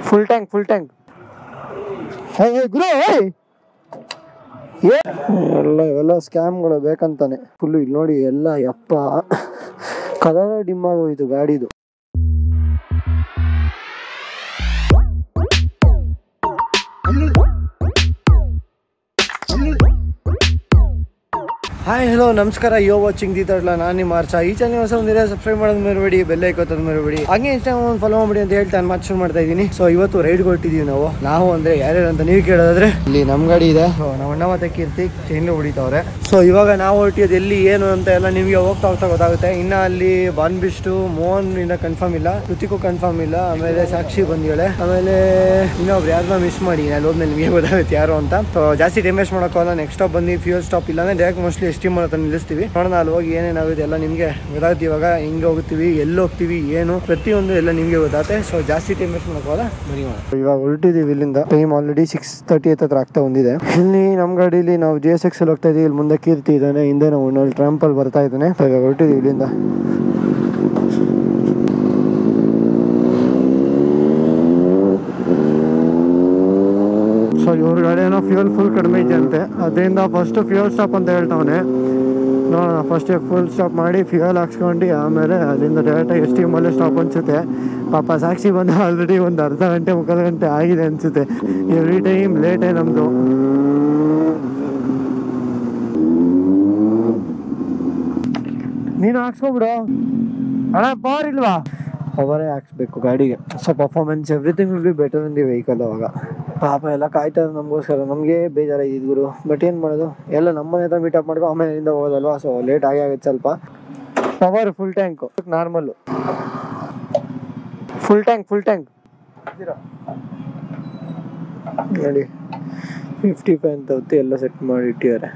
Full tank ಗುರು ಇವೆಲ್ಲ ಸ್ಕ್ಯಾಮ್ಗಳು ಬೇಕಂತಾನೆ full. ಇಲ್ಲಿ ನೋಡಿ ಎಲ್ಲ ಯಪ್ಪ ಕಲರ್ ಡಿಮ್ ಆಗೋಯ್ತು ಗಾಡಿದು. ಹಾಯ್ ಹಲೋ ನಮಸ್ಕಾರ, ಯೋ ವಾಚಿಂಗ್ ದಿ ತರ್ಡ್ಲ. ನಾನು ನಿಮ್ಮ ಮಾರ್ಚ. ಈ ಚಾನಲ್ ಹೊಸ ಒಂದಿದೆ, ಸಬ್ಸ್ಕ್ರೈಬ್ ಮಾಡೋದು ಮರಿಬೇಡಿ, ಬೆಲ್ ಐಕೋತೋದು ಮರಿಬೇಡಿ, ಹಾಗೆ ಇನ್ಸ್ಟಾಗ್ರಾಮ್ ಒಂದು ಫಾಲೋ ಮಾಡಿ ಅಂತ ಹೇಳ್ತಾ ನಾನು ಶುರು ಮಾಡ್ತಾ ಇದ್ದೀನಿ. ಸೊ ಇವತ್ತು ರೈಡ್ ಕೊಟ್ಟಿದ್ದೀವಿ ನಾವು ಅಂದ್ರೆ ಯಾರ್ಯಾರು ಅಂತ ನೀವು ಕೇಳೋದಾದ್ರೆ ಇಲ್ಲಿ ನಮ್ಮ ಗಾಡಿ ಇದೆ. ನಮ್ಮ ಅಣ್ಣ ಮತ್ತೆ ಕೀರ್ತಿ ಚೈನ್ಲಿ ಹೊಡಿತಾವ್ರೆ. ಸೊ ಇವಾಗ ನಾವು ಹೊರಟಿಯೋದು ಎಲ್ಲಿ ಏನು ಅಂತ ಎಲ್ಲ ನಿಮಗೆ ಹೋಗ್ತಾ ಗೊತ್ತಾಗುತ್ತೆ. ಇನ್ನ ಅಲ್ಲಿ ಬಾನ್ಬಿಷ್ಟು ಮೋಹನ್ ಇನ್ನ ಕನ್ಫರ್ಮ್ ಇಲ್ಲ, ಕೃತಿಕು ಕನ್ಫರ್ಮ್ ಇಲ್ಲ, ಆಮೇಲೆ ಸಾಕ್ಷಿ ಬಂದಿಳೆ, ಆಮೇಲೆ ಇನ್ನೊಬ್ರು ಯಾರನ್ನ ಮಿಸ್ ಮಾಡಿ ಅಲ್ಲಿ ಹೋದ್ಮೇಲೆ ನಿಮಗೆ ಗೊತ್ತಾಗುತ್ತೆ ಯಾರು ಅಂತ. ಸೊ ಜಾಸ್ತಿ ಟೈಮ್ ವೇಸ್ಟ್ ಮಾಡೋಕ್ಕಲ್ಲ. ನೆಕ್ಸ್ಟ್ ಸ್ಟಾಪ್ ಬಂದು ಫ್ಯೂಲ್ ಸ್ಟಾಪ್ ಇಲ್ಲ ಅಂದ್ರೆ ಡೈರೆಕ್ಟ್ ಮೋಸ್ಟ್ಲಿ ಎಸ್ಟಿಮ್ ಹತ್ರ ನಿಲ್ಲಿಸ್ತೀವಿ. ನೋಡೋಣ ಅಲ್ಲಿ ಹೋಗಿ ಏನೇನಾಗುತ್ತೆ ಎಲ್ಲ ನಿಮಗೆ ಗೊತ್ತಾಗುತ್ತೆ. ಇವಾಗ ಹಿಂಗೆ ಹೋಗ್ತೀವಿ, ಎಲ್ಲಿ ಹೋಗ್ತೀವಿ, ಏನು ಪ್ರತಿಯೊಂದು ಎಲ್ಲ ನಿಮಗೆ ಗೊತ್ತಾಗುತ್ತೆ. ಸೊ ಜಾಸ್ತಿ ಟೈಮ್ ವೇಸ್ಟ್ ಮಾಡೋಕ್ಕಲ್ಲ, ಬರೀ ಇವಾಗ ಹೊರಟಿದ್ದೀವಿ ಇಲ್ಲಿಂದ. ಟೈಮ್ ಆಲ್ರೆಡಿ 6:30 ಹತ್ರ ಆಗ್ತಾ ಬಂದಿದೆ. ಇಲ್ಲಿ ನಮ್ಮ ಗಾಡೀಲಿ ನಾವು GSX ಅಲ್ಲಿ ಹೋಗ್ತಾ ಇದೀವಿ. ಇಲ್ಲಿ ಮುಂದೆ ಕೀರ್ತಿ ಇದ್ದಾನೆ, ಹಿಂದೆ ನಾವು ಇನ್ನೊಂದು ಟ್ರಾಂಪಲ್ಲಿ ಬರ್ತಾ ಇದ್ದಾನೆ. ಇವಾಗ ಹೊರಟಿದ್ದೀವಿ ಇಲ್ಲಿಂದ. ಸೊ ಇವ್ರ ಗಾಡಿ ಏನೋ ಫ್ಯೂಲ್ ಫುಲ್ ಕಡಿಮೆ ಇದೆ ಅಂತೆ, ಅದರಿಂದ ಫಸ್ಟ್ ಫ್ಯೂಲ್ ಸ್ಟಾಪ್ ಅಂತ ಹೇಳ್ತಾವನೆ. ನೋಡೋಣ, ಫಸ್ಟ್ ಫುಲ್ ಸ್ಟಾಪ್ ಮಾಡಿ ಫ್ಯೂಯಲ್ ಹಾಕ್ಸ್ಕೊಂಡು ಆಮೇಲೆ ಅಲ್ಲಿಂದ ಡೈರೆಕ್ಟಾಗಿ STM ಅಲ್ಲೇ ಸ್ಟಾಪ್ ಅನಿಸುತ್ತೆ. ಪಾಪ ಸಾಕ್ಷಿ ಬಂದು ಆಲ್ರೆಡಿ ಒಂದು ಅರ್ಧ ಗಂಟೆ ಮುಕ್ಕಾಲು ಗಂಟೆ ಆಗಿದೆ ಅನಿಸುತ್ತೆ. ಎವ್ರಿ ಟೈಮ್ ಲೇಟೇ ನಮ್ಮದು. ನೀನು ಹಾಕ್ಸ್ಕೊಬಿಡು ಅಣ್ಣ, ಪವರ್ ಇಲ್ವಾ? ಪವರೇ ಹಾಕ್ಸ್ಬೇಕು ಗಾಡಿಗೆ. So performance everything will be better in the vehicle. ಅವಾಗ ಪಾಪ ಎಲ್ಲ ಕಾಯ್ತಾರೆ ನಮಗೋಸ್ಕರ. ನಮಗೆ ಬೇಜಾರಾಗಿದ್ದು ಗುರು, ಬಟ್ ಏನು ಮಾಡೋದು, ಎಲ್ಲ ನಮ್ಮನೆ ಹತ್ರ ಮೀಟಪ್ ಮಾಡ್ಕೊ ಆಮೇಲೆ ಇಲ್ಲಿಂದ ಹೋಗೋದಲ್ವಾ. ಸೊ ಲೇಟ್ ಆಗುತ್ತೆ ಸ್ವಲ್ಪ. Power full tank, normal full tank ನೋಡಿ 55 ಅಂತ ಹೊತ್ತು ಎಲ್ಲ ಸೆಟ್ ಮಾಡಿ ಇಟ್ಟಿದ್ದಾರೆ.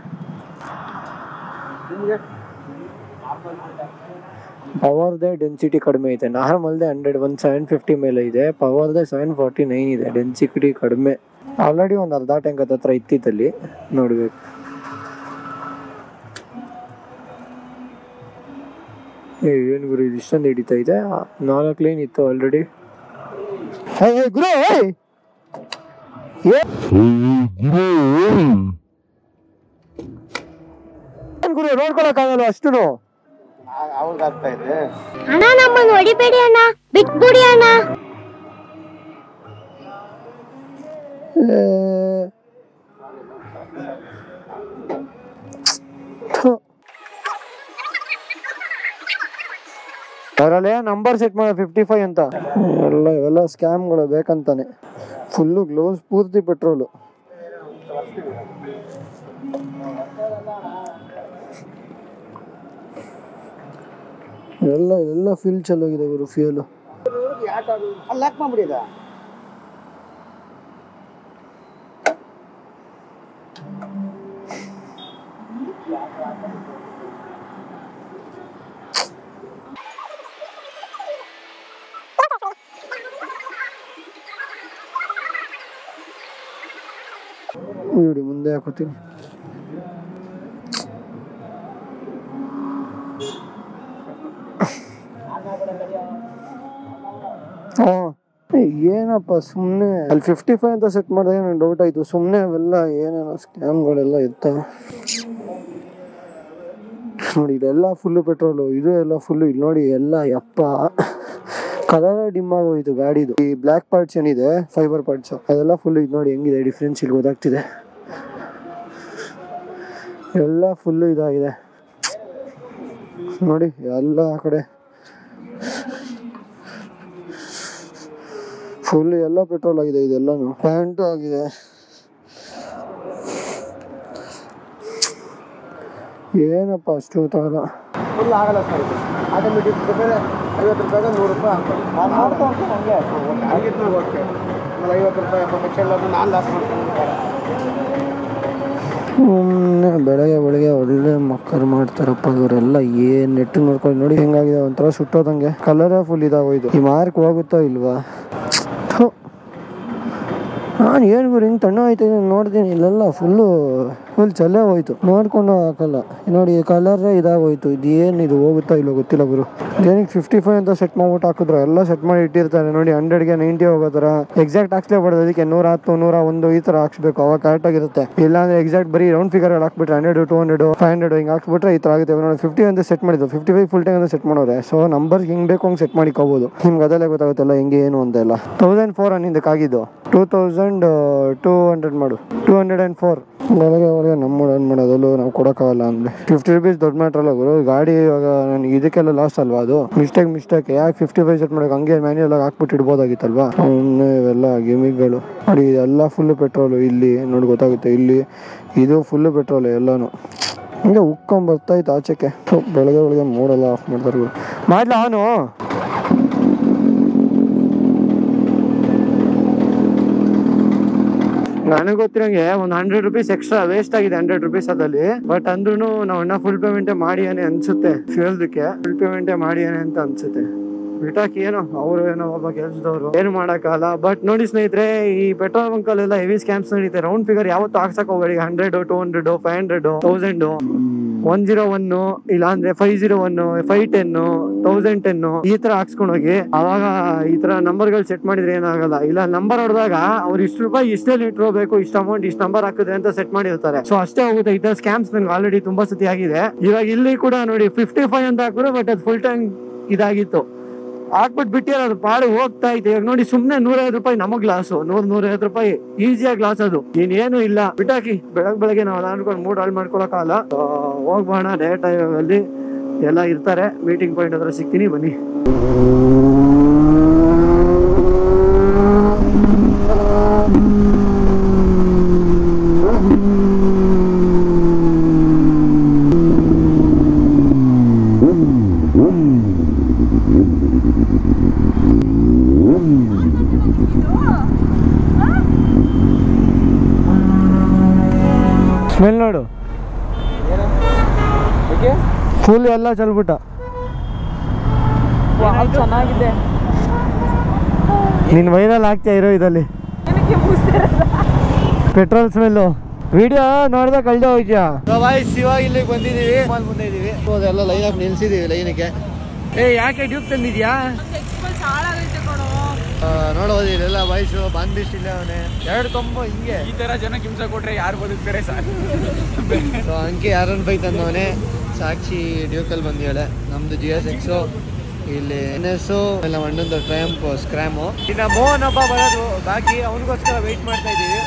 ಪವರ್ದೇ ಡೆನ್ಸಿಟಿ ಕಡಿಮೆ ಇದೆ, ನಾರ್ಮಲ್ದೇ 150 ಮೇಲೆ ಇದೆ, ಪವರ್ದೇ 749 ಇದೆ, ಡೆನ್ಸಿಟಿ ಕಡಿಮೆ. ಆಲ್ರೆಡಿ ಒಂದು ಅರ್ಧ ಟ್ಯಾಂಕ್ ಹತ್ರ ಇತ್ತಿತ್ತಲ್ಲಿ ನೋಡ್ಬೇಕು. ಏನು ಗುರು ಇದು ಇಷ್ಟೊಂದು ಹಿಡಿತಾ ಇದೆ? 4 ಲೈನ್ ಇತ್ತು ಆಲ್ರೆಡಿ. ಗುರು ಗುರು ನೋಡ್ಕೊಳಕ್ಕಾಗಲ್ಲ ಅಷ್ಟು ಅಣ್ಣ, ನಮ್ಮನ್ನು ಹೊಡಿಬೇಡಿ ಅಣ್ಣ, ಬಿಟ್ಬಿಡಿ ಅಣ್ಣ. ಅವರಲ್ಲೇ ನಂಬರ್ ಸೆಟ್ ಮಾಡೋ 55 ಅಂತ. ಇವೆಲ್ಲ ಸ್ಕ್ಯಾಮ್ಗಳು ಬೇಕಂತಾನೆ. ಫುಲ್ಲು ಗ್ಲೌಸ್, ಪೂರ್ತಿ ಪೆಟ್ರೋಲು. ಎಲ್ಲ ಫಿಲ್ ಚಲೋಗಿದೆ ಗುರು. ಫ್ಯೂಲು ನೋಡಿ ಮುಂದೆ ಹಾಕೋತೀನಿ. ಏನಪ್ಪ ಸುಮ್ಮನೆ ಅಲ್ಲಿ 55 ಅಂತ ಸೆಟ್ ಮಾಡಿದಾಗ ನಂಗೆ ಡೌಟ್ ಆಯ್ತು. ಸುಮ್ಮನೆ ಅವೆಲ್ಲ ಏನೇನೋ ಸ್ಕ್ಯಾಮ್ಗಳೆಲ್ಲ ಇರ್ತವೆ ನೋಡಿ. ಇದೆಲ್ಲ ಫುಲ್ಲು ಪೆಟ್ರೋಲು, ಇದು ಎಲ್ಲ ಫುಲ್ಲು. ಇಲ್ಲಿ ನೋಡಿ ಎಲ್ಲ ಯಪ್ಪ ಕಲರ್ ಡಿಮ್ ಆಗೋಯ್ತು ಗಾಡಿದು. ಈ ಬ್ಲ್ಯಾಕ್ ಪಾರ್ಟ್ಸ್ ಏನಿದೆ, ಫೈಬರ್ ಪಾರ್ಟ್ಸ್, ಅದೆಲ್ಲ ಫುಲ್. ಇದು ನೋಡಿ ಹೆಂಗಿದೆ ಡಿಫ್ರೆನ್ಸ್, ಇಲ್ಲಿ ಗೊತ್ತಾಗ್ತಿದೆ. ಎಲ್ಲ ಫುಲ್ಲು ಇದಾಗಿದೆ ನೋಡಿ. ಎಲ್ಲ ಆ ಕಡೆ ಫುಲ್ ಎಲ್ಲ ಪೆಟ್ರೋಲ್ ಆಗಿದೆ. ಇದೆಲ್ಲನು ಪ್ಯಾಂಟು ಆಗಿದೆ. ಏನಪ್ಪ ಅಷ್ಟು ತಗೊಲ್ಲ. ಫುಲ್ ಆಗಲ್ಲ ಸರ್ ಇದು. ಆಟೋಮೆಟಿಕ್ 50 ರೂಪಾಯಿಗೆ 100 ರೂಪಾಯಿ ಹಾಕ್ತಾರೆ. ಆಗಿತ್ತು ಓಕೆ, 50 ರೂಪಾಯಿ ನಾನು ಲಾಸ್ ಮಾಡ್ತೀನಿ. ಸುಮ್ಮನೆ ಬೆಳಗ್ಗೆ ಒಳ್ಳೆ ಮಕ್ಕಳು ಮಾಡ್ತಾರಪ್ಪ ಇವರೆಲ್ಲ. ಏನ್ ನೆಟ್ಟು ನೋಡ್ಕೊಂಡು ನೋಡಿ ಹೆಂಗಾಗಿದೆ, ಒಂಥರ ಸುಟ್ಟೋದಂಗೆ. ಕಲರೇ ಫುಲ್ ಇದಾಗೋಯ್ತು. ಈ ಮಾರ್ಕ್ ಹೋಗುತ್ತೋ ಇಲ್ವಾ? ನಾನು ಏನು ಗುರು ಹಿಂಗೆ ತಣ್ಣ ಆಯ್ತು ನೋಡ್ತೀನಿ. ಇಲ್ಲೆಲ್ಲ ಫುಲ್ಲು ಫುಲ್ ಚಲೇ ಹೋಯ್ತು, ನೋಡ್ಕೊಂಡು ಹಾಕಲ್ಲ ನೋಡಿ. ಕಲರ್ ಇದಾಗೋಯ್ತು. ಇದೇನಿದು ಹೋಗುತ್ತಾ ಇಲ್ಲೋ ಗೊತ್ತಿಲ್ಲ ಗುರು. ಏನಕ್ಕೆ 55 ಅಂತ ಸೆಟ್ ಮಾಡ್ಬಿಟ್ಟು ಹಾಕಿದ್ರು, ಎಲ್ಲ ಸೆಟ್ ಮಾಡಿ ಇಟ್ಟಿರ್ತಾರೆ ನೋಡಿ. 100ಗೆ 90 ಹೋಗೋ ಥರ ಎಕ್ಸಾಕ್ಟ್ ಹಾಕ್ಸ್ಲೇಬಾರ್ದು. ಅದಕ್ಕೆ 110, 101 ಈ ಥರ ಹಾಕ್ಸ್ಬೇಕು, ಅವಾಗ ಕರೆಕ್ಟ್ ಆಗಿರುತ್ತೆ. ಇಲ್ಲಾಂದ್ರೆ ಎಕ್ಸಾಕ್ಟ್ ಬರೀ ರೌಂಡ್ ಫಿಗರ್ ಹಾಕ್ಬಿಟ್ರೆ 100, 200, 500 ಹಿಂಗೆ ಹಾಕ್ಬಿಟ್ರೆ ಈ ಥರ ಆಗುತ್ತೆ ನೋಡಿ. 50 ಅಂತ ಸೆಟ್ ಮಾಡಿದ್ದು, 55 ಫುಲ್ ಟೈಮ್ ಅಂತ ಸೆಟ್ ಮಾಡೋರೆ. ಸೊ ನಂಬರ್ ಹಿಂಗೆ ಬೇಕು ಹಂಗೆ ಸೆಟ್ ಮಾಡಿಕೋಬೋದು. ನಿಮ್ಗೆ ಅದಲ್ಲೇ ಗೊತ್ತಾಗುತ್ತಲ್ಲ ಹೆಂಗೆ ಏನು ಅಂತೆಲ್ಲ. 1004 ಅನ್ನಿದ್ದಕ್ಕಾಗಿದ್ದು 2200 ಮಾಡು, 204 ಒಳಗೆ ನಮ್ಮ ರನ್ ಮಾಡೋದಲ್ಲೂ ನಾವು ಕೊಡೋಕ್ಕಾಗಲ್ಲ ಅಂದರೆ 50 ರೂಪೀಸ್ ದೊಡ್ಡ ಮ್ಯಾಟ್ರ್ ಅಲ್ಲ ಗುರು. ಗಾಡಿ ಇವಾಗ ನನಗೆ ಇದಕ್ಕೆಲ್ಲ ಲಾಸ್ ಅಲ್ವಾ ಅದು. ಮಿಸ್ಟೇಕ್ ಯಾಕೆ 55 ಸೆಟ್ ಮಾಡೋಕೆ ಹಂಗೆ ಮ್ಯಾನ್ಯಲ್ ಆಗಿ ಹಾಕ್ಬಿಟ್ಟು ಇಡ್ಬೋದಾಗಿತ್ತಲ್ವಾ. ಇವೆಲ್ಲ ಗಿಮಿಕ್ಗಳು ನೋಡಿ. ಇದೆಲ್ಲ ಫುಲ್ಲು ಪೆಟ್ರೋಲು. ಇಲ್ಲಿ ನೋಡಿ ಗೊತ್ತಾಗುತ್ತೆ, ಇಲ್ಲಿ ಇದು ಫುಲ್ಲು ಪೆಟ್ರೋಲು ಎಲ್ಲಾನು. ಹಂಗೆ ಉಕ್ಕೊಂಬರ್ತಾಯ್ತು ಆಚೆಗೆ. ಬೆಳಗ್ಗೆ ಮೂಡೆಲ್ಲ ಆಫ್ ಮಾಡ್ತಾರೆ ಮಾಡ್ಲಾ ಅವನು. ನನಗೆ ಗೊತ್ತಿರಂಗೆ ಒಂದು 100 ರೂಪೀಸ್ ಎಕ್ಸ್ಟ್ರಾ ವೇಸ್ಟ್ ಆಗಿದೆ, 100 ರೂಪೀಸ್ ಅದಲ್ಲಿ. ಬಟ್ ಅಂದ್ರೂ ನಾವು ಅಣ್ಣ ಫುಲ್ ಪೇಮೆಂಟೇ ಮಾಡಿಯಾನೆ ಅನ್ಸುತ್ತೆ. ಫ್ಯೂಲ್ದಕ್ಕೆ ಫುಲ್ ಪೇಮೆಂಟೇ ಮಾಡಿಯಾನೆ ಅಂತ ಅನ್ಸುತ್ತೆ. ಬಿಟಾಕಿ ಏನೋ ಅವರು ಏನೋ ಒಬ್ಬ ಕೆಲಸದವರು ಏನು ಮಾಡೋಕ್ಕಾಗಲ್ಲ. ಬಟ್ ನೋಡಿ ಸ್ನೇಹಿತರೆ, ಈ ಪೆಟ್ರೋಲ್ ಬಂಕಲ್ಲೆಲ್ಲ ಹೆವಿ ಸ್ಕ್ಯಾಮ್ಸ್ ನಡೀತೆ. ರೌಂಡ್ ಫಿಗರ್ ಯಾವತ್ತೂ ಹಾಕ್ಸಕ್ ಹೋಗ್ಬೇಡಿ. 100, 200, 500, 1000, 101 ಇಲ್ಲಾಂದ್ರೆ 501, 510, 1010 ಈ ತರ ಹಾಕ್ಸ್ಕೊಂಡು ಹೋಗಿ. ಅವಾಗ ಈ ತರ ನಂಬರ್ಗಳು ಸೆಟ್ ಮಾಡಿದ್ರೆ ಏನಾಗಲ್ಲ. ಇಲ್ಲ ನಂಬರ್ ಹೊಡೆದಾಗ ಅವ್ರು ಇಷ್ಟು ರೂಪಾಯಿ ಇಷ್ಟೇ ಲೀಟರ್ ಬೇಕು, ಇಷ್ಟು ಅಮೌಂಟ್ ಇಷ್ಟು ನಂಬರ್ ಹಾಕಿದ್ರೆ ಅಂತ ಸೆಟ್ ಮಾಡಿರ್ತಾರೆ. ಸೊ ಅಷ್ಟೇ ಹೋಗುತ್ತೆ. ಈ ತರ ಸ್ಕ್ಯಾಮ್ಸ್ ನನ್ಗೆ ಆಲ್ರೆಡಿ ತುಂಬಾ ಸತಿ ಆಗಿದೆ. ಇವಾಗ ಇಲ್ಲಿ ಕೂಡ ನೋಡಿ 55 ಅಂತ ಹಾಕಿದ್ರು, ಬಟ್ ಅದು ಫುಲ್ ಟೈಮ್ ಇದಾಗಿತ್ತು. ಹಾಕ್ಬಿಟ್ಟು ಬಿಟ್ಟಿರೋದು ಪಾಡು ಹೋಗ್ತಾ ಇದೆ. ಇವಾಗ ನೋಡಿ ಸುಮ್ನೆ 150 ರೂಪಾಯಿ ನಮಗ್ ಗ್ಲಾಸು, 150 ರೂಪಾಯಿ ಈಸಿಯಾಗಿ ಗ್ಲಾಸ್. ಅದು ಇನ್ನೇನು ಇಲ್ಲ, ಬಿಟ್ಟಾಕಿ. ಬೆಳಗ್ಗೆ ನಾವು ಅನ್ಕೊಂಡು ಮೂಡ್ ಹಾಳು ಮಾಡ್ಕೊಳಕ್ಕಾಗಲ್ಲ. ಹೋಗ್ಬೋಣ ಡೈರೆಕ್ಟ್ ಅಲ್ಲಿ ಎಲ್ಲ ಇರ್ತಾರೆ. ಮೀಟಿಂಗ್ ಪಾಯಿಂಟ್ ಹತ್ರ ಸಿಗ್ತೀನಿ, ಬನ್ನಿ. ಸ್ಮೆಲ್ ನೋಡು, ಫುಲ್ ಎಲ್ಲ ಚಲ್ಬಿಟ್ಟ. ಚೆನ್ನಾಗಿದೆ. ನೀನ್ ವೈರಲ್ ಆಗ್ತಾ ಇರೋ ಇದಲ್ಲಿ ಪೆಟ್ರೋಲ್ ಸ್ಮೆಲ್ಲು. ವಿಡಿಯೋ ನೋಡ್ದೆ ಕಳ್ದೆ ಹೋಯ್ತೀಯಾ. ಇವಾಗ ಇಲ್ಲಿಗೆ ಬಂದಿದೀವಿ, ಮುಂದೆ ಇದೀವಿ. ಎಲ್ಲ ಲೈನ್ ಆಫ್ ನಿಲ್ಸಿದೀವಿ ಲೈನಿಗೆ. ಯಾಕೆ ಡ್ಯೂಕ್ ತಂದಿದ್ಯಾ? ನೋಡೋದು ಇಲ್ಲೆಲ್ಲ ವಯಸ್ಸು ಬಂದ್ಬಿಟ್ಟು ಇಲ್ಲ ಅವನೇ 2 ಕೊಂಬು ಹಿಂಗೆ. ಈ ತರ ಜನ ಹಿಂಸೆ ಕೊಟ್ರೆ ಯಾರು ಬದುಕ್ತಾರೆ ಸರ್? ಸೊ ಅಂಕಿ ಯಾರನ್ನ ಬೈ ತಂದವನೇ. ಸಾಕ್ಷಿ ಡ್ಯೂಕಲ್ಲಿ ಬಂದಿದ್ದಾಳೆ. ನಮ್ದು GSX, ಇಲ್ಲಿ NS, ಎಲ್ಲ ಅಣ್ಣಂದು ಟ್ರಯಂಪ್ ಸ್ಕ್ರಾಮು. ಇನ್ನು ಮೋಹನ್ ಹಬ್ಬ ಬರೋದು ಬಾಕಿ, ಅವನಿಗೋಸ್ಕರ ವೆಯ್ಟ್ ಮಾಡ್ತಾ ಇದ್ದೀವಿ.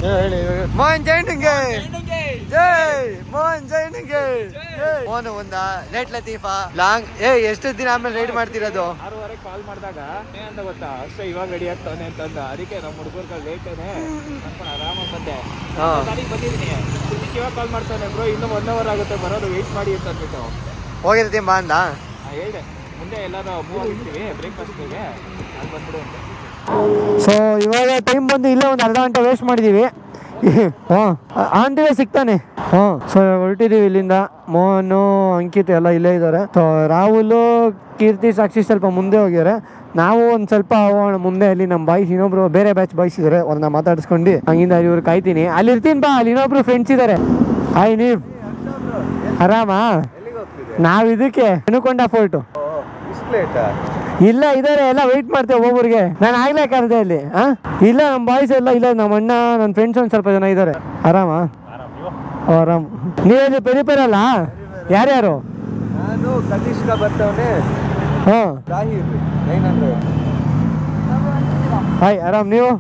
ಹೇಳಿ ಮೋಹನ್ ಜೈನಿಂಗೆ ಜೈ, ಮೋಹನ್ ಜೈನಿಂಗೆ ಮೋಹನ್ ಒಂದ ಲೇಟ್ ಲತೀಫಾ ಲಾಂಗ್. ಎಷ್ಟು ದಿನ ಆಮೇಲೆ ರೈಡ್ ಮಾಡ್ತಿರೋದು? 6:30 ಕಾಲ್ ಮಾಡಿದಾಗ ಏನಂತ ಗೊತ್ತಾ, ಅಷ್ಟೇ ಇವಾಗ ರೆಡಿ ಆಗ್ತಾನೆ ಅಂತಂದ. ಅದಕ್ಕೆ ನಮ್ಮ ಹುಡುಗರು ಲೇಟೇನೆ ಅನ್ಕೊಂಡು ಆರಾಮಾಗಿ ಬಂದೆ. ಬಂದಿದ್ದೀನಿ, ಇವಾಗ ಕಾಲ್ ಮಾಡ್ತಾನೆ ಬ್ರೋ, ಇನ್ನೂ 1 ಅವರ್ ಆಗುತ್ತೆ ಬರೋದು, ವೆಯ್ಟ್ ಮಾಡಿ ಅಂತ ಅಂದ್ಬಿಟ್ಟು. ಹೋಗಿರ್ತೀನಿ ಬಾ ಅಂದ. ಹೇಳಿದೆ ಮುಂದೆ ಎಲ್ಲರೂ ಮೂವ್ ಆಗಿರ್ತೀವಿ ಬ್ರೇಕ್ಫಾಸ್ಟ್ಗೆ, ಅಲ್ಲಿ ಬಂದ್ಬಿಡು ಅಂತ. ಸೊ ಇವಾಗ ಟೈಮ್ ಬಂದು ಇಲ್ಲೇ ಒಂದು ಅರ್ಧ ಗಂಟೆ ವೇಸ್ಟ್ ಮಾಡಿದೀವಿ. ಆಂಟಿವೇ ಸಿಗ್ತಾನೆ. ಸೊ ಹೊರಟಿದೀವಿ ಇಲ್ಲಿಂದ. ಮೋಹನು, ಅಂಕಿತ್ ಎಲ್ಲ ಇಲ್ಲೇ ಇದ್ದಾರೆ. ಸೊ ರಾಹುಲು, ಕೀರ್ತಿ, ಸಾಕ್ಷಿ ಸ್ವಲ್ಪ ಮುಂದೆ ಹೋಗ್ಯಾರೆ. ನಾವು ಒಂದು ಸ್ವಲ್ಪ ಹೋಗೋಣ ಮುಂದೆ. ಅಲ್ಲಿ ನಮ್ಮ ಬಾಯ್ಸ್ ಇನ್ನೊಬ್ರು ಬೇರೆ ಬ್ಯಾಚ್ ಬಾಯ್ಸ್ ಇದ್ದಾರೆ, ಅವ್ರನ್ನ ಮಾತಾಡಿಸ್ಕೊಂಡು ಹಂಗಿಂದ ಇವ್ರು ಕಾಯ್ತೀನಿ. ಅಲ್ಲಿ ಇರ್ತೀನಿ ಬಾ. ಅಲ್ಲಿ ಇನ್ನೊಬ್ರು ಫ್ರೆಂಡ್ಸ್ ಇದ್ದಾರೆ. ಹಾಯ್, ನೀವ್ ಆರಾಮಾ? ನಾವ್ ಇದಕ್ಕೆ ಅನ್ಕೊಂಡ ಫೋರ್ಟು ಇಲ್ಲ ಇದಾರೆ, ಎಲ್ಲ ವೆಯ್ಟ್ ಮಾಡ್ತೇವೆ ಒಬ್ಬೊಬ್ರಿಗೆ. ನಾನು ಆಗ್ಲೇ ಕರೆದೆ ಅಲ್ಲಿ. ಇಲ್ಲ ನಮ್ಮ ಬಾಯ್ಸ್ ಎಲ್ಲ ಇಲ್ಲ, ನಮ್ಮ ಅಣ್ಣ ನನ್ನ ಫ್ರೆಂಡ್ಸ್ ಒಂದು ಸ್ವಲ್ಪ ಜನ ಇದ್ದಾರೆ. ಆರಾಮಾ? ಆರಾಮ್. ನೀವೆಲ್ಲಿ ಪೆರಿಪೆರಲ್ಲ? ಯಾರ್ಯಾರು? ನಾನು ಕನಿಷ್ಕ ಬರ್ತವನೆ. ಹಾಯ್, ಆರಾಮ್. ನೀವು?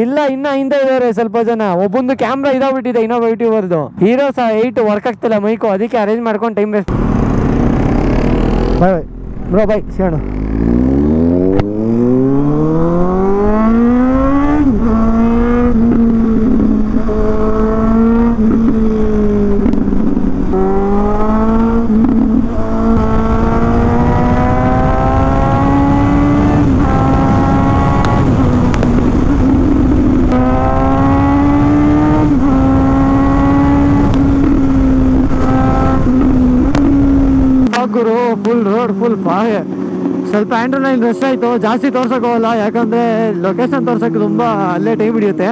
ಇಲ್ಲ, ಇನ್ನ ಹಿಂದೆ ಇದಾರೆ ಸ್ವಲ್ಪ ಜನ. ಒಬ್ಬೊಂದು ಕ್ಯಾಮ್ರಾ ಇದಾಗ್ಬಿಟ್ಟಿದೆ ಇನ್ನೊಬ್ಬ ಯೂಟ್ಯೂಬರ್ದು. ಹೀರೋ 8 ವರ್ಕ್ ಆಗ್ತಿಲ್ಲ ಮೈಕು, ಅದಕ್ಕೆ ಅರೇಂಜ್ ಮಾಡ್ಕೊಂಡು ಟೈಮ್ ವೇಸ್ಟ್. ಬಾಯ್ ಬಾಯ್ ಬ್ರೋ, ಬಾಯ್, ಸಿಗೋಣ. ಗುರು ಫುಲ್ ರೋಡ್ ಫುಲ್ ಫಾಯರ್. ಸ್ವಲ್ಪ ಆಂಡ್ರಾಯ್ಡ್ ರಶ್ ಆಯ್ತು, ಜಾಸ್ತಿ ತೋರ್ಸಕ್ ಹೋಗಲ್ಲ, ಯಾಕಂದ್ರೆ ಲೊಕೇಶನ್ ತೋರ್ಸಕ್ಕೆ ತುಂಬಾ ಅಲ್ಲೇ ಟೈಮ್ ಹಿಡಿಯುತ್ತೆ.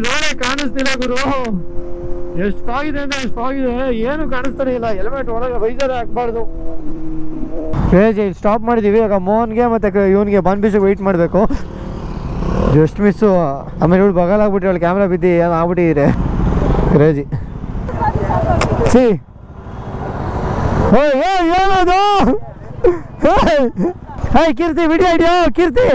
ರೋಡೇ ಕಾಣಿಸ್ತಿಲ್ಲ ಗುರು, ಎಷ್ಟಾಗಿದೆ ಅಂದ್ರೆ ಎಷ್ಟಾಗಿದೆ, ಏನು ಕಾಣಿಸ್ತಾನೆ ಇಲ್ಲ. ಹೆಲ್ಮೆಟ್ ಒಳಗೆ ವೈಸರ್ ಹಾಕ್ಬಾರ್ದು. ಕ್ರೇಜಿ ಸ್ಟಾಪ್ ಮಾಡಿದೀವಿ. ಇವಾಗ ಮೋಹನ್ಗೆ ಮತ್ತೆ ಇವನ್ಗೆ ಬಾನ್ ಬೀಚಿಗೆ ವೆಯ್ಟ್ ಮಾಡಬೇಕು. Just miss. ಆಮೇಲೆ ಇವಳು ಬಗಲಾಗ್ಬಿಟ್ಟು ಅವಳು ಕ್ಯಾಮ್ರಾ ಬಿದ್ದು ಏನು ಆಗ್ಬಿಟ್ಟಿದ್ರೆ ಕ್ರೇಜಿ. ಸಿ ಏನದು? ಹೇ ಕೀರ್ತಿ, ವಿಡಿಯೋ ಐಡಿಯೋ ಕೀರ್ತಿ.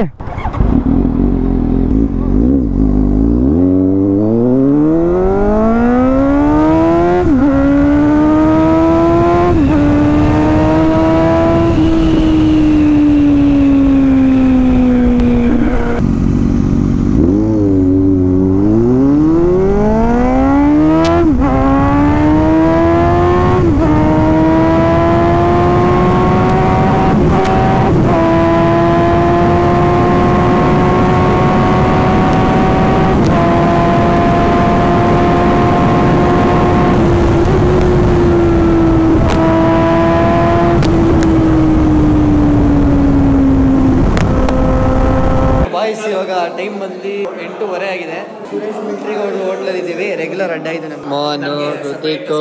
ಇವಾಗ ಟೈಮ್ ಬಂದು 8:30 ಆಗಿದೆ. ಸುರೇಶ್ ಮಿಲ್ಟ್ರಿ ಗೌಡ್ರು ಹೋಟ್ಲಲ್ಲಿ ಇದ್ದೀವಿ. ರೆಗ್ಯುಲರ್ ಅಡ್ಡ ಇದೆ ನಮ್ಗೆ. ಮೋಹನು, ಋತಿಕ್,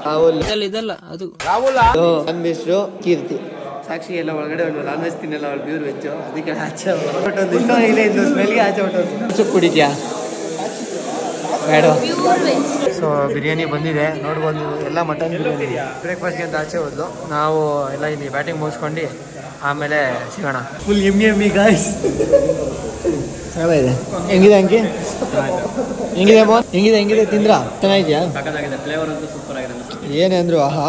ರಾಹುಲ್, ಅನ್ವೇಶ್ರು, ಕೀರ್ತಿ, ಸಾಕ್ಷಿ ಎಲ್ಲ ಒಳಗಡೆ ಒಂದು ನಾನ್ ವೆಜ್ ತಿನ್ನಲ್ಲ, ಅವಳು ಪ್ಯೂರ್ ವೆಜ್. ಅದಕ್ಕೆ ಆಚೆ ಹೊಟ್ಟೊಂದು ಇಷ್ಟ ಇಲ್ಲ, ಇದ್ದು ಸ್ಮೆಲ್ಗೆ ಆಚೆ ಹೊಟ್ಟೊಂದು. ಸುಪ್ ಕುಡಿದ್ಯಾ ಬೇಡ? ಸೊ ಬಿರಿಯಾನಿ ಬಂದಿದೆ, ನೋಡ್ಬೋದು. ಎಲ್ಲ ಮಟನ್ ಬಿರಿಯಾನಿ. ಬ್ರೇಕ್ಫಾಸ್ಟ್ಗೆ ಅಂತ ಆಚೆ ಹೋದ್ಲು. ನಾವು ಎಲ್ಲ ಇಲ್ಲಿ ಬ್ಯಾಟಿಂಗ್ ಮುಗಿಸ್ಕೊಂಡು ಆಮೇಲೆ ಸಿಗೋಣ. ಫುಲ್ ಎಮ್ಮಿ ಗಾಯ್ಸ್. ಚೆನ್ನಾಗಿದೆ. ಹೆಂಗಿದೆ ಅಂಕಿ? ಹೆಂಗಿದೆ ಮೋಹನ್? ಹೆಂಗಿದೆ ತಿಂದ್ರಾ? ಚೆನ್ನಾಗಿದ್ಯಾ? ಫ್ಲೇವರ್ ಅಂತೂ ಸೂಪರ್ ಆಗಿದೆ. ಏನೇ ಅಂದ್ರು ಆಹಾ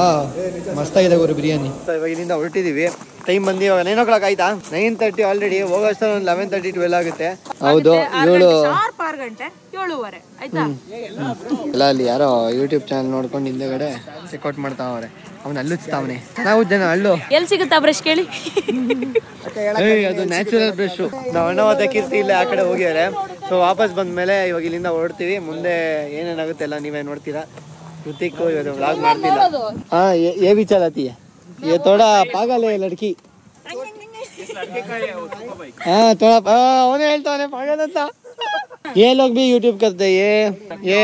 ಮಸ್ತಾಗಿದೆ ಗುರು ಬಿರಿಯಾನಿ. ಇವಾಗ ಇಲ್ಲಿಂದ ಹೊರಟಿದೀವಿ. ಟೈಮ್ ಬಂದು ಇವಾಗ 9 o'clock ಆಯ್ತಾ? 9:30 ಆಲ್ರೆಡಿ. ಹೋಗೋಷ್ಟ ಒಂದು 11:30 12 ಆಗುತ್ತೆ. ಹೌದು, 7:30 ಆಯ್ತಾ? ಎಲ್ಲ ಅಲ್ಲಿ ಯಾರೋ ಯೂಟ್ಯೂಬ್ ಚಾನಲ್ ನೋಡ್ಕೊಂಡು ಹಿಂದೆಗಡೆ ಚೆಕ್ಔಟ್ ಮಾಡ್ತಾವ್ರೆ. ಅವ್ನು ಹಲ್ಲುಚ್ತಾವನೆ. ನಾವು ಜನ ಹಲ್ಲು ಎಲ್ಲಿ ಸಿಗುತ್ತಾ ಬ್ರಷ್ ಕೇಳಿ. ಅದು ನ್ಯಾಚುರಲ್ ಬ್ರಷ್. ನಾವು ಅಣ್ಣ ಮತ್ತೆ ಕೀರ್ತಿ ಇಲ್ಲ ಆ ಕಡೆ ಹೋಗಿದ್ದಾರೆ. ಸೊ ವಾಪಸ್ ಬಂದ್ಮೇಲೆ ಇವಾಗ ಇಲ್ಲಿಂದ ಹೊರಡ್ತೀವಿ. ಮುಂದೆ ಏನೇನಾಗುತ್ತೆ ಎಲ್ಲ ನೀವೇ ನೋಡ್ತೀರಾ. ಋತಿಕ್ ಇವತ್ತು ವ್ಲಾಗ್ ಮಾಡ್ತಿಲ್ಲ. ಹಾ ये भी चलाती है, ये थोड़ा पागल है लड़की. हाँ थोड़ा ಅವನೇ ಹೇಳ್ತಾನೆ पागल ಅಂತ. ये लोग भी यूट्यूब करते हैं, ये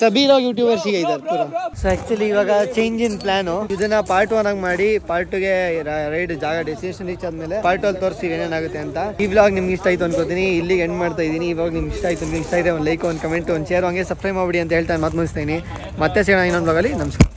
सभी लोग यूट्यूबर्स ही इधर पूरा. ಸೊ ಆಕ್ಚುಲಿ ಇವಾಗ ಚೇಂಜ್ ಇನ್ ಪ್ಲಾನು. ಇದನ್ನ ಪಾರ್ಟ್ 1 ಆಗಿ ಮಾಡಿ ಪಾರ್ಟ್ 2ಗೆ ರೈಡ್ ಜಾಗ ಡೆಸ್ಟಿನೇಷನ್ ರೀಚ್ ಆದ್ಮೇಲೆ ಪಾರ್ಟ್ 2 ತೋರಿಸ್ತೀವಿ ಏನೇನಾಗುತ್ತೆ ಅಂತ. ಈ ವ್ಲಾಗ್ ನಿಮ್ಗೆ ಇಷ್ಟ ಆಯ್ತು ಅನ್ಕೋತೀನಿ. ಇಲ್ಲಿಗೆ ಎಂಡ್ ಮಾಡ್ತಾ ಇದೀನಿ. ಇವಾಗ ನಿಮ್ಗೆ ಇಷ್ಟ ಆಯ್ತು, ನಿಮ್ಗೆ ಇಷ್ಟ ಇದೆ ಒಂದು ಲೈಕ್, ಒಂದು ಕಮೆಂಟ್, ಒಂದು ಶೇರ್, ಹಂಗೆ ಸಬ್ಸ್ಕ್ರೈಬ್ ಮಾಡಿ ಅಂತ ಹೇಳ್ತಾ ಮಾತು ಮುಗಿಸ್ತೀನಿ. ಮತ್ತೆ ಸಿಗೋಣ ಇನ್ನೊಂದು ವ್ಲಾಗಲ್ಲಿ. ನಮಸ್ಕಾರ.